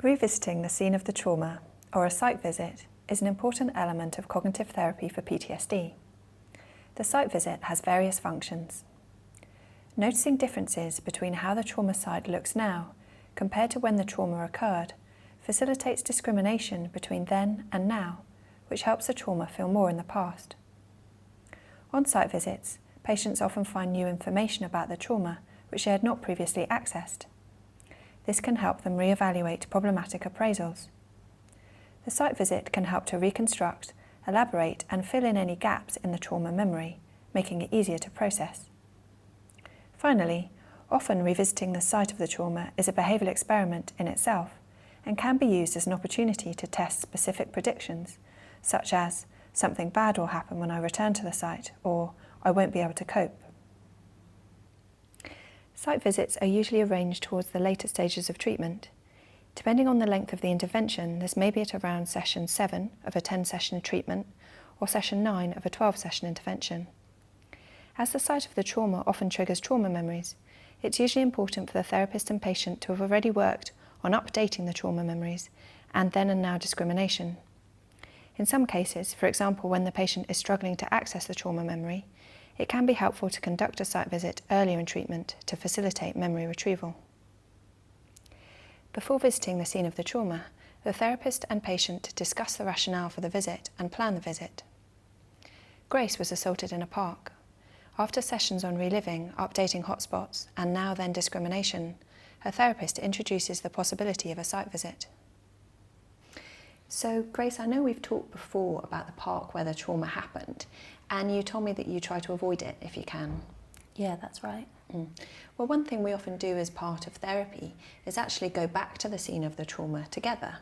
Revisiting the scene of the trauma, or a site visit, is an important element of cognitive therapy for PTSD. The site visit has various functions. Noticing differences between how the trauma site looks now compared to when the trauma occurred facilitates discrimination between then and now, which helps the trauma feel more in the past. On site visits, patients often find new information about the trauma which they had not previously accessed. This can help them re-evaluate problematic appraisals. The site visit can help to reconstruct, elaborate and fill in any gaps in the trauma memory, making it easier to process. Finally, often revisiting the site of the trauma is a behavioural experiment in itself and can be used as an opportunity to test specific predictions, such as something bad will happen when I return to the site, or I won't be able to cope. Site visits are usually arranged towards the later stages of treatment. Depending on the length of the intervention, this may be at around session 7 of a 10-session treatment or session 9 of a 12-session intervention. As the site of the trauma often triggers trauma memories, it's usually important for the therapist and patient to have already worked on updating the trauma memories and then and now discrimination. In some cases, for example when the patient is struggling to access the trauma memory, it can be helpful to conduct a site visit earlier in treatment to facilitate memory retrieval. Before visiting the scene of the trauma, the therapist and patient discuss the rationale for the visit and plan the visit. Grace was assaulted in a park. After sessions on reliving, updating hotspots, and now then discrimination, her therapist introduces the possibility of a site visit. So Grace, I know we've talked before about the park where the trauma happened, and you told me that you try to avoid it if you can. Yeah, that's right. Well, one thing we often do as part of therapy is actually go back to the scene of the trauma together.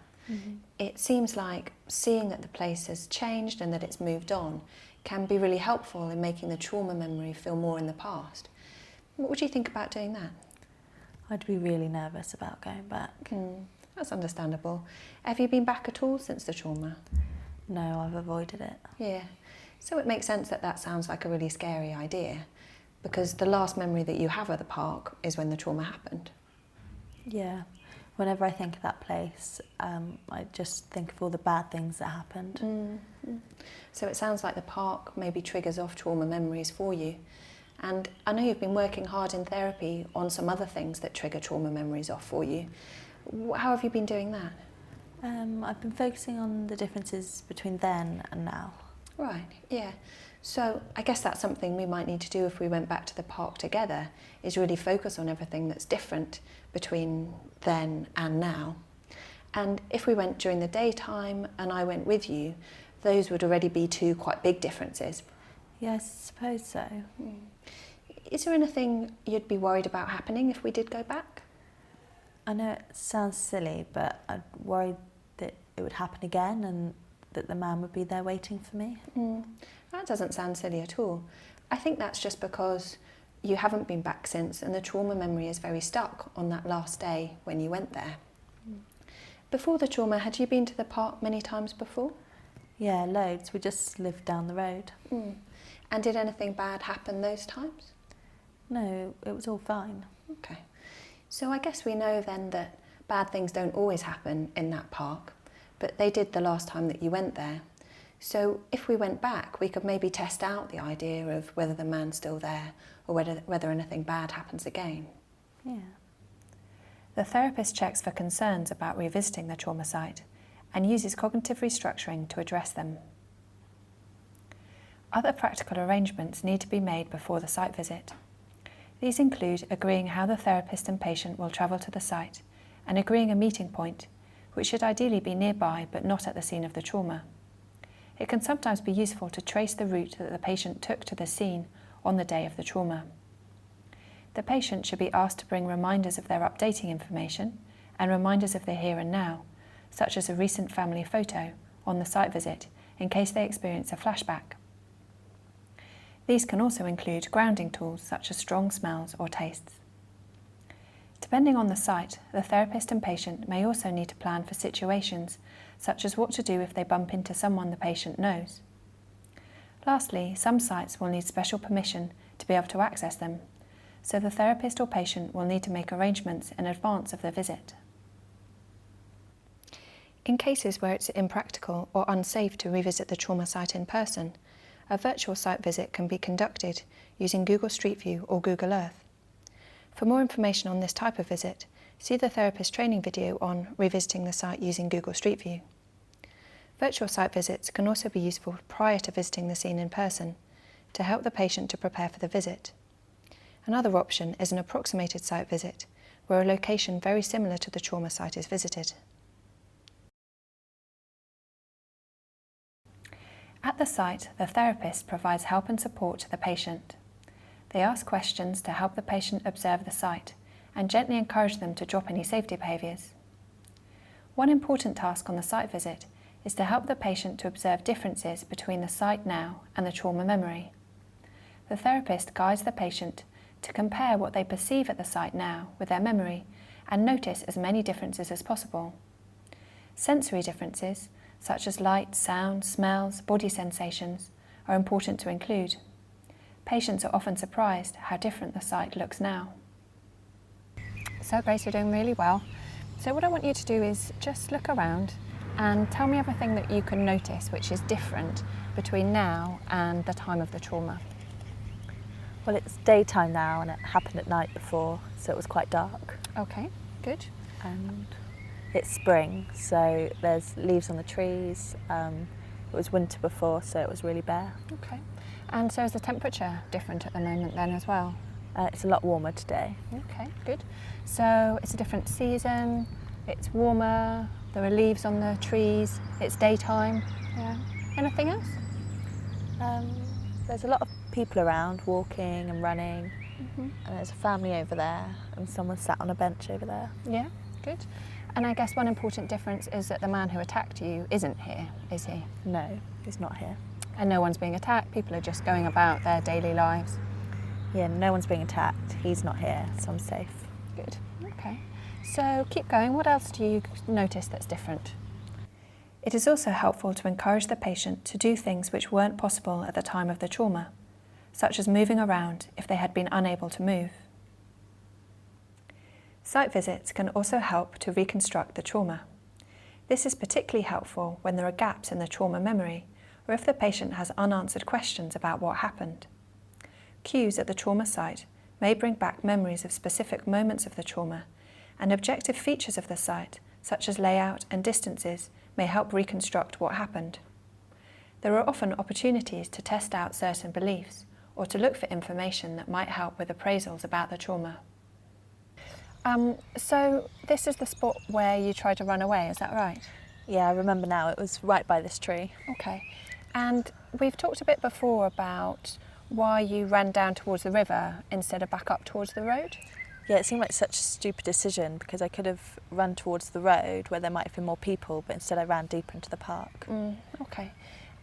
It seems like seeing that the place has changed and that it's moved on can be really helpful in making the trauma memory feel more in the past. What would you think about doing that? I'd be really nervous about going back. That's understandable. Have you been back at all since the trauma? No, I've avoided it. Yeah. So it makes sense that that sounds like a really scary idea, because the last memory that you have of the park is when the trauma happened. Yeah. Whenever I think of that place, I just think of all the bad things that happened. So it sounds like the park maybe triggers off trauma memories for you. And I know you've been working hard in therapy on some other things that trigger trauma memories off for you. How have you been doing that? I've been focusing on the differences between then and now. Right, yeah. So I guess that's something we might need to do if we went back to the park together, is really focus on everything that's different between then and now. And if we went during the daytime and I went with you, those would already be two quite big differences. Yeah, I suppose so. Is there anything you'd be worried about happening if we did go back? I know it sounds silly, but I'd worried that it would happen again and that the man would be there waiting for me. That doesn't sound silly at all. I think that's just because you haven't been back since and the trauma memory is very stuck on that last day when you went there. Before the trauma, had you been to the park many times before? Yeah, loads. We just lived down the road. And did anything bad happen those times? No, it was all fine. Okay. So I guess we know then that bad things don't always happen in that park, but they did the last time that you went there. So if we went back, we could maybe test out the idea of whether the man's still there or whether anything bad happens again. Yeah. The therapist checks for concerns about revisiting the trauma site and uses cognitive restructuring to address them. Other practical arrangements need to be made before the site visit. These include agreeing how the therapist and patient will travel to the site and agreeing a meeting point, which should ideally be nearby but not at the scene of the trauma. It can sometimes be useful to trace the route that the patient took to the scene on the day of the trauma. The patient should be asked to bring reminders of their updating information and reminders of the here and now, such as a recent family photo on the site visit in case they experience a flashback. These can also include grounding tools such as strong smells or tastes. Depending on the site, the therapist and patient may also need to plan for situations such as what to do if they bump into someone the patient knows. Lastly, some sites will need special permission to be able to access them, so the therapist or patient will need to make arrangements in advance of the visit. In cases where it's impractical or unsafe to revisit the trauma site in person, a virtual site visit can be conducted using Google Street View or Google Earth. For more information on this type of visit, see the therapist training video on revisiting the site using Google Street View. Virtual site visits can also be useful prior to visiting the scene in person to help the patient to prepare for the visit. Another option is an approximated site visit, where a location very similar to the trauma site is visited. At the site, the therapist provides help and support to the patient. They ask questions to help the patient observe the site and gently encourage them to drop any safety behaviours. One important task on the site visit is to help the patient to observe differences between the site now and the trauma memory. The therapist guides the patient to compare what they perceive at the site now with their memory and notice as many differences as possible. Sensory differences, such as light, sound, smells, body sensations, are important to include. Patients are often surprised how different the site looks now. So Grace, you're doing really well. So what I want you to do is just look around and tell me everything that you can notice which is different between now and the time of the trauma. Well, it's daytime now and it happened at night before, so it was quite dark. Okay, good. And it's spring, so there's leaves on the trees. It was winter before, so it was really bare. Okay. And so is the temperature different at the moment then as well? It's a lot warmer today. Okay, good. So it's a different season, it's warmer, there are leaves on the trees, it's daytime. Yeah. Anything else? There's a lot of people around walking and running, Mm-hmm. and there's a family over there and someone sat on a bench over there. Yeah, good. And I guess one important difference is that the man who attacked you isn't here, is he? No, he's not here. And no one's being attacked, people are just going about their daily lives. Yeah, no one's being attacked. He's not here, so I'm safe. Good, okay. So keep going, what else do you notice that's different? It is also helpful to encourage the patient to do things which weren't possible at the time of the trauma, such as moving around if they had been unable to move. Site visits can also help to reconstruct the trauma. This is particularly helpful when there are gaps in the trauma memory or if the patient has unanswered questions about what happened. Cues at the trauma site may bring back memories of specific moments of the trauma, and objective features of the site, such as layout and distances, may help reconstruct what happened. There are often opportunities to test out certain beliefs or to look for information that might help with appraisals about the trauma. So this is the spot where you tried to run away, is that right? Yeah, I remember now, it was right by this tree. Okay. And we've talked a bit before about why you ran down towards the river instead of back up towards the road. Yeah, it seemed like such a stupid decision because I could have run towards the road where there might have been more people, but instead I ran deeper into the park. Okay.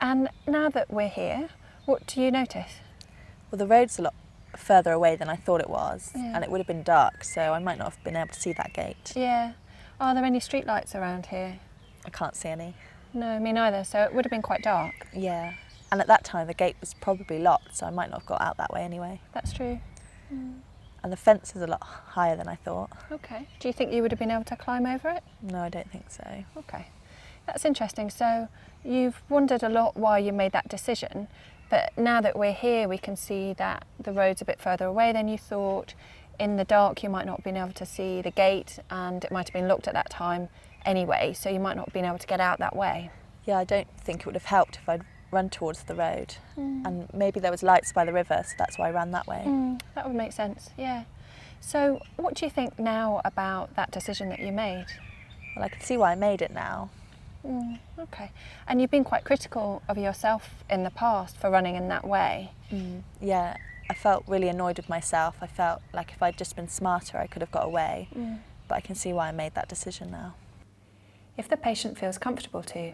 And now that we're here, what do you notice? Well, the road's a lot further away than I thought it was, Yeah. and it would have been dark, so I might not have been able to see that gate. Yeah. Are there any street lights around here? I can't see any. No, me neither, so it would have been quite dark. Yeah, and at that time the gate was probably locked, so I might not have got out that way anyway. That's true. And the fence is a lot higher than I thought. Okay. Do you think you would have been able to climb over it? No, I don't think so. Okay. That's interesting. So you've wondered a lot why you made that decision, but now that we're here we can see that the road's a bit further away than you thought. In the dark you might not have been able to see the gate and it might have been locked at that time anyway, so you might not have been able to get out that way. Yeah, I don't think it would have helped if I'd run towards the road. And maybe there was lights by the river, so that's why I ran that way. That would make sense, yeah. So what do you think now about that decision that you made? Well, I can see why I made it now. Okay. And you've been quite critical of yourself in the past for running in that way. Yeah, I felt really annoyed with myself. I felt like if I'd just been smarter, I could have got away. But I can see why I made that decision now. If the patient feels comfortable to,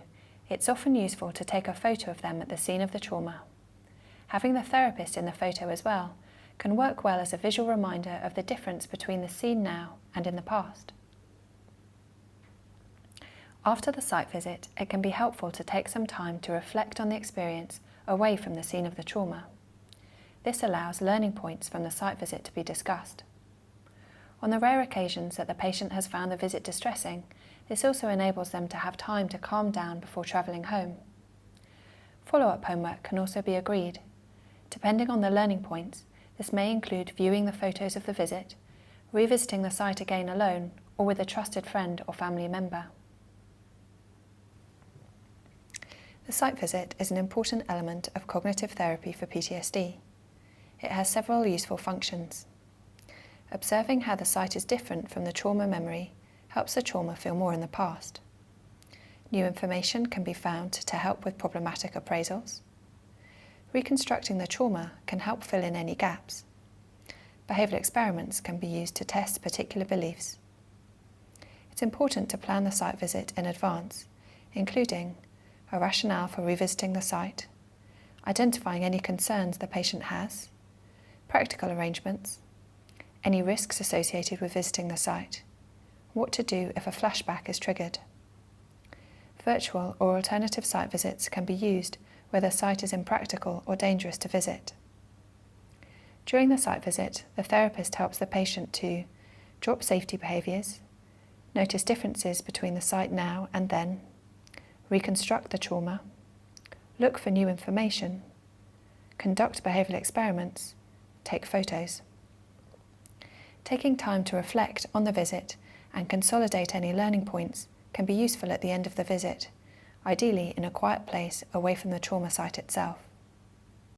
it's often useful to take a photo of them at the scene of the trauma. Having the therapist in the photo as well can work well as a visual reminder of the difference between the scene now and in the past. After the site visit, it can be helpful to take some time to reflect on the experience away from the scene of the trauma. This allows learning points from the site visit to be discussed. On the rare occasions that the patient has found the visit distressing, This also enables them to have time to calm down before travelling home. Follow-up homework can also be agreed. Depending on the learning points, this may include viewing the photos of the visit, revisiting the site again alone or with a trusted friend or family member. The site visit is an important element of cognitive therapy for PTSD. It has several useful functions. Observing how the site is different from the trauma memory helps the trauma feel more in the past. New information can be found to help with problematic appraisals. Reconstructing the trauma can help fill in any gaps. Behavioural experiments can be used to test particular beliefs. It's important to plan the site visit in advance, including a rationale for revisiting the site, identifying any concerns the patient has, practical arrangements, any risks associated with visiting the site, what to do if a flashback is triggered. Virtual or alternative site visits can be used where the site is impractical or dangerous to visit. During the site visit, the therapist helps the patient to drop safety behaviours, notice differences between the site now and then, reconstruct the trauma, look for new information, conduct behavioural experiments, take photos. Taking time to reflect on the visit and consolidate any learning points can be useful at the end of the visit, ideally in a quiet place away from the trauma site itself.